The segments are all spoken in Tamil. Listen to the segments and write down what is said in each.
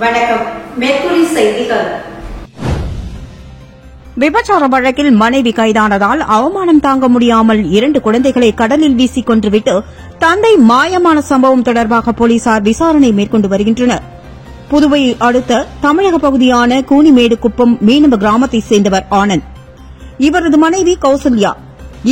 வணக்கம். மேற்குறி செய்திகள். விபச்சார வழக்கில் மனைவி கைதானதால் அவமானம் தாங்க முடியாமல் 2 குழந்தைகளை கடலில் வீசிக் கொன்றுவிட்டு தந்தை மாயமான சம்பவம் தொடர்பாக போலீசார் விசாரணை மேற்கொண்டு வருகின்றனர். புதுவையை அடுத்த தமிழக பகுதியான கூனிமேடுகுப்பம் மீனவ கிராமத்தைச் சேர்ந்தவர் ஆனந்த். இவரது மனைவி கௌசல்யா.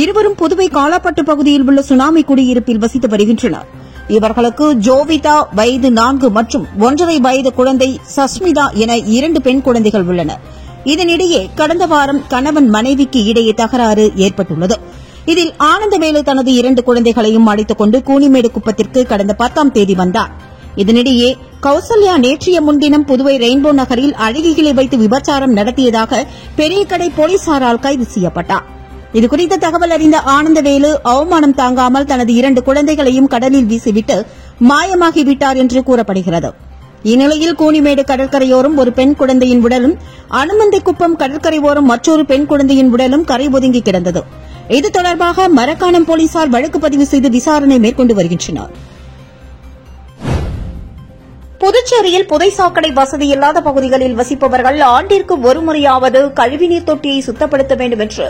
இருவரும் புதுவை காலாப்பட்டு பகுதியில் உள்ள சுனாமி குடியிருப்பில் வசித்து வருகின்றனர். இவர்களுக்கு ஜோவிதா வயது 4 மற்றும் 1.5 வயது குழந்தை சஸ்மிதா என 2 பெண் குழந்தைகள் உள்ளனர். இதனிடையே கடந்த வாரம் கணவன் மனைவிக்கு இடையே தகராறு ஏற்பட்டுள்ளது. இதில் ஆனந்தவேலு தனது 2 குழந்தைகளையும் அழைத்துக் கொண்டு கூனிமேடு குப்பத்திற்கு கடந்த 10ஆம் தேதி வந்தார். இதனிடையே கௌசல்யா நேற்றைய முன்தினம் புதுவை ரெயின்போ நகரில் அழகிகளை வைத்து விபச்சாரம் நடத்தியதாக பெரியகடை போலீசாரால் கைது செய்யப்பட்டார். இதுகுறித்த தகவல் அறிந்த ஆனந்தவேலு அவமானம் தாங்காமல் தனது 2 குழந்தைகளையும் கடலில் வீசிவிட்டு மாயமாகிவிட்டார் என்று கூறப்படுகிறது. இந்நிலையில் கூனிமேடு கடற்கரையோரம் ஒரு பெண் குழந்தையின் உடலும், அனுமந்திக்குப்பம் கடற்கரை ஓரம் மற்றொரு பெண் குழந்தையின் உடலும் கரை ஒதுங்கி கிடந்தது. இது தொடர்பாக மரக்காணம் போலீசார் வழக்கு பதிவு செய்து விசாரணை மேற்கொண்டு வருகின்றனர். புதுச்சேரியில் புதை சாக்கடை வசதி இல்லாத பகுதிகளில் வசிப்பவர்கள் ஆண்டிற்கு ஒருமுறையாவது கழிவுநீர் தொட்டியை சுத்தப்படுத்த வேண்டும் என்று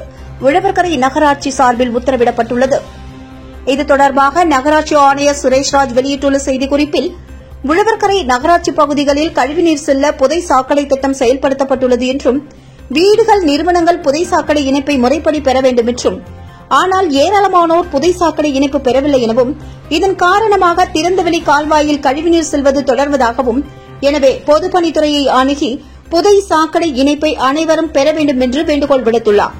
உழவர்கரை நகராட்சி சார்பில் உத்தரவிடப்பட்டுள்ளது. இது தொடர்பாக நகராட்சி ஆணையர் சுரேஷ்ராஜ் வெளியிட்டுள்ள செய்திக்குறிப்பில், உழவர்கரை நகராட்சி பகுதிகளில் கழிவுநீர் செல்ல புதை சாக்கடை திட்டம் செயல்படுத்தப்பட்டுள்ளது என்றும், வீடுகள், நிறுவனங்கள் புதை சாக்கடை இணைப்பை முறைப்படி பெற வேண்டும் என்றும், ஆனால் ஏராளமானோர் புதை சாக்கடை இணைப்பு பெறவில்லை எனவும், இதன் காரணமாக திறந்தவெளி கால்வாயில் கழிவுநீர் செல்வது தொடர்வதாகவும், எனவே பொதுப்பணித்துறையை அணுகி புதை சாக்கடை இணைப்பை அனைவரும் பெற வேண்டும் என்று வேண்டுகோள் விடுத்துள்ளார்.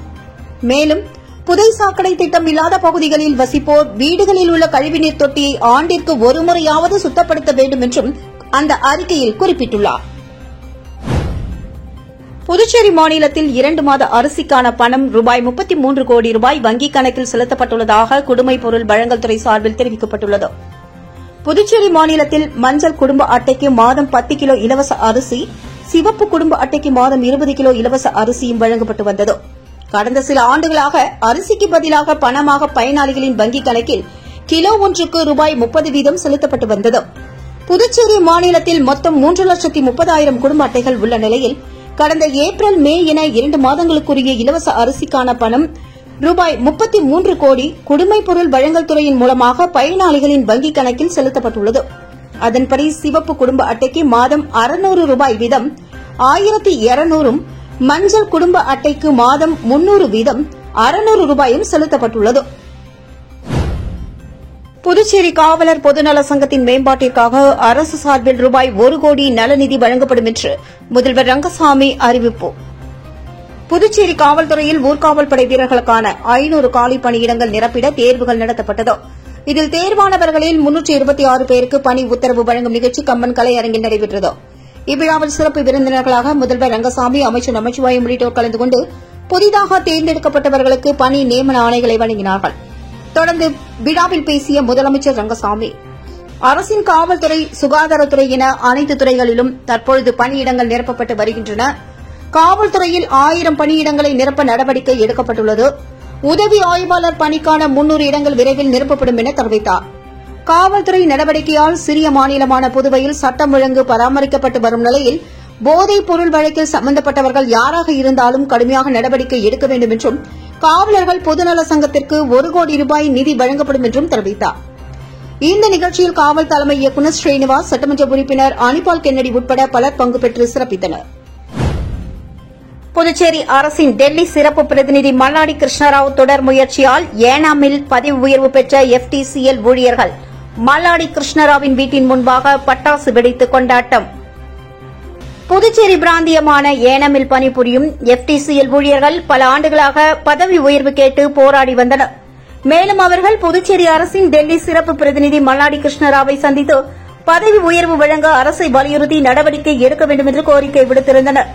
மேலும் புதை சாக்கடை திட்டம் இல்லாத பகுதிகளில் வசிப்போர் வீடுகளில் உள்ள கழிவுநீர் தொட்டியை ஆண்டிற்கு ஒருமுறையாவது சுத்தப்படுத்த வேண்டும் என்றும் அந்த அறிக்கையில் குறிப்பிட்டுள்ளார். புதுச்சேரி மாநிலத்தில் 2 மாத அரிசிக்கான பணம் ரூபாய் 33 கோடி வங்கிக் கணக்கில் செலுத்தப்பட்டுள்ளதாக குடிமைப் பொருள் வழங்கல் துறை சார்பில் தெரிவிக்கப்பட்டுள்ளது. புதுச்சேரி மாநிலத்தில் மஞ்சள் குடும்ப அட்டைக்கு மாதம் 10 கிலோ இலவச அரிசி, சிவப்பு குடும்ப அட்டைக்கு மாதம் 20 கிலோ இலவச அரிசியும் வழங்கப்பட்டு வந்தது. கடந்த சில ஆண்டுகளாக அரிசிக்கு பதிலாக பணமாக பயனாளிகளின் வங்கிக் கணக்கில் கிலோ ஒன்றுக்கு ரூபாய் 30 வீதம் செலுத்தப்பட்டு வந்தது. புதுச்சேரி மாநிலத்தில் மொத்தம் 3,30,000 குடும்ப அட்டைகள் உள்ள நிலையில் கடந்த ஏப்ரல், மே என 2 மாதங்களுக்குரிய இலவச அரிசிக்கான பணம் ரூபாய் 33 கோடி குடிமைப் பொருள் வழங்கல் துறையின் மூலமாக பயனாளிகளின் வங்கிக் கணக்கில் செலுத்தப்பட்டுள்ளது. அதன்படி சிவப்பு குடும்ப அட்டைக்கு மாதம் 600 ரூபாய் வீதம் 1200, மஞ்சள் குடும்ப அட்டைக்கு மாதம் 300 வீதம் 600 ரூபாயும் செலுத்தப்பட்டுள்ளது. புதுச்சேரி காவலர் பொதுநல சங்கத்தின் மேம்பாட்டிற்காக அரசு சார்பில் ரூபாய் 1 கோடி நலநிதி வழங்கப்படும் என்று முதல்வர் ரங்கசாமி அறிவிப்பு. புதுச்சேரி காவல்துறையில் ஊர்காவல் படை வீரர்களுக்கான 500 காலி பணியிடங்கள் நிரப்பிட தேர்வுகள் நடத்தப்பட்டது. இதில் தேர்வானவர்களில் 326 பேருக்கு பணி உத்தரவு வழங்கும் நிகழ்ச்சி கம்பன் கலையரங்கில் நடைபெற்றது. இவ்விழாவில் சிறப்பு விருந்தினர்களாக முதல்வர் ரங்கசாமி, அமைச்சர் நமச்சிவாயம் உள்ளிட்டோர் கலந்து கொண்டு புதிதாக தேர்ந்தெடுக்கப்பட்டவர்களுக்கு பணி நியமன ஆணைகளை வழங்கினார்கள். தொடர்ந்து விழாவில் பேசிய முதலமைச்சர் ரங்கசாமி, அரசின் காவல்துறை, சுகாதாரத்துறை என அனைத்து துறைகளிலும் தற்பொழுது பணியிடங்கள் நிரப்பப்பட்டு வருகின்றன. காவல்துறையில் 1000 பணியிடங்களை நிரப்ப நடவடிக்கை எடுக்கப்பட்டுள்ளது. உதவி ஆய்வாளர் பணிக்கான 300 இடங்கள் விரைவில் நிரப்பப்படும் என தெரிவித்தார். காவல்துறை நடவடிக்கையால் சிறிய மாநிலமான புதுவையில் சட்டம் ஒழுங்கு பராமரிக்கப்பட்டு வரும் நிலையில் போதைப் பொருள் வழக்கில் சம்பந்தப்பட்டவர்கள் யாராக இருந்தாலும் கடுமையாக நடவடிக்கை எடுக்க வேண்டும் என்றும், காவலர்கள் பொதுநல சங்கத்திற்கு 1 கோடி ரூபாய் நிதி வழங்கப்படும் என்றும் தெரிவித்தார். இந்த நிகழ்ச்சியில் காவல் தலைமை இயக்குநர் ஸ்ரீனிவாஸ், சட்டமன்ற உறுப்பினர் அனிபால் கென்னடி உட்பட பலர் பங்கு பெற்று சிறப்பித்தனர். புதுச்சேரி அரசின் டெல்லி சிறப்பு பிரதிநிதி மல்லாடி கிருஷ்ணராவ் தொடர் முயற்சியால் ஏனாமில் பதவி உயர்வு பெற்ற FTCL ஊழியர்கள் மல்லாடி கிருஷ்ணராவின் வீட்டின் முன்பாக பட்டாசு வெடித்து கொண்டாட்டம். புதுச்சேரி பிராந்தியமான ஏனாமில் பணிபுரியும் FTCL ஊழியர்கள் பல ஆண்டுகளாக பதவி உயர்வு கேட்டு போராடி வந்தனர். மேலும் அவர்கள் புதுச்சேரி அரசின் டெல்லி சிறப்பு பிரதிநிதி மல்லாடி கிருஷ்ணராவை சந்தித்து பதவி உயர்வு வழங்க அரசை வலியுறுத்தி நடவடிக்கை எடுக்க வேண்டும் என்று கோரிக்கை விடுத்திருந்தனர்.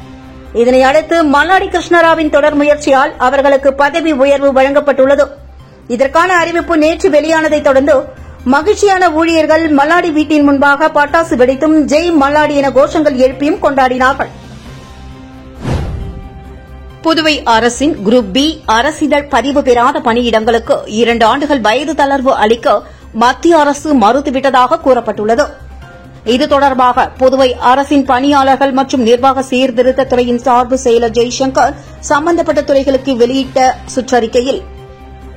இதனையடுத்து மல்லாடி கிருஷ்ணராவின் தொடர் முயற்சியால் அவர்களுக்கு பதவி உயர்வு வழங்கப்பட்டுள்ளது. இதற்கான அறிவிப்பு நேற்று வெளியானதைத் தொடர்ந்து மகிழ்ச்சியான ஊழியர்கள் மல்லாடி வீட்டின் முன்பாக பட்டாசு வெடித்தும் ஜெய் மல்லாடி என கோஷங்கள் எழுப்பியும் கொண்டாடினார்கள். புதுவை அரசின் குரூப் B அரசிதழ் பதிவு பெறாத பணியிடங்களுக்கு 2 ஆண்டுகள் வயது தளர்வு அளிக்க மத்திய அரசு மறுத்துவிட்டதாக கூறப்பட்டுள்ளது. இது தொடர்பாக புதுவை அரசின் பணியாளர்கள் மற்றும் நிர்வாக சீர்திருத்த துறையின் சார்பு செயலர் ஜெய்சங்கர் சம்பந்தப்பட்ட துறைகளுக்கு வெளியிட்ட சுற்றறிக்கையில்,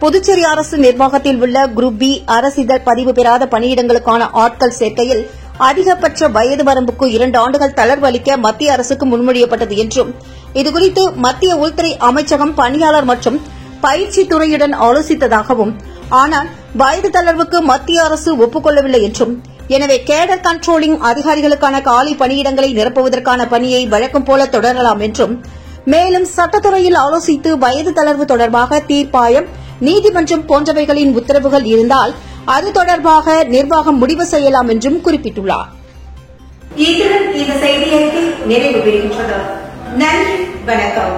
புதுச்சேரி அரசு நிர்வாகத்தில் உள்ள குரூப் பி அரசிதழ் பதிவு பெறாத பணியிடங்களுக்கான ஆட்கள் சேர்க்கையில் அதிகபட்ச வயது வரம்புக்கு 2 ஆண்டுகள் தளர்வு அளிக்க மத்திய அரசுக்கு முன்மொழியப்பட்டது என்றும், இதுகுறித்து மத்திய உள்துறை அமைச்சகம் பணியாளர் மற்றும் பயிற்சி துறையுடன் ஆலோசித்ததாகவும், ஆனால் வயது தளர்வுக்கு மத்திய அரசு ஒப்புக் கொள்ளவில்லை என்றும், எனவே கேடர் கண்ட்ரோலிங் அதிகாரிகளுக்கான காலி பணியிடங்களை நிரப்புவதற்கான பணியை வழக்கம் போல தொடரலாம் என்றும், மேலும் சட்டத்துறையில் ஆலோசித்து வயது தளர்வு தொடர்பாக தீர்ப்பாயம், நீதிமன்றம் போன்றவைகளின் உத்தரவுகள் இருந்தால் அது தொடர்பாக நிர்வாகம் முடிவு செய்யலாம் என்றும் குறிப்பிட்டுள்ளார். இத்துடன் இந்த செய்தி அறிக்கை நிறைவு பெறுகின்றது. நன்றி, வணக்கம்.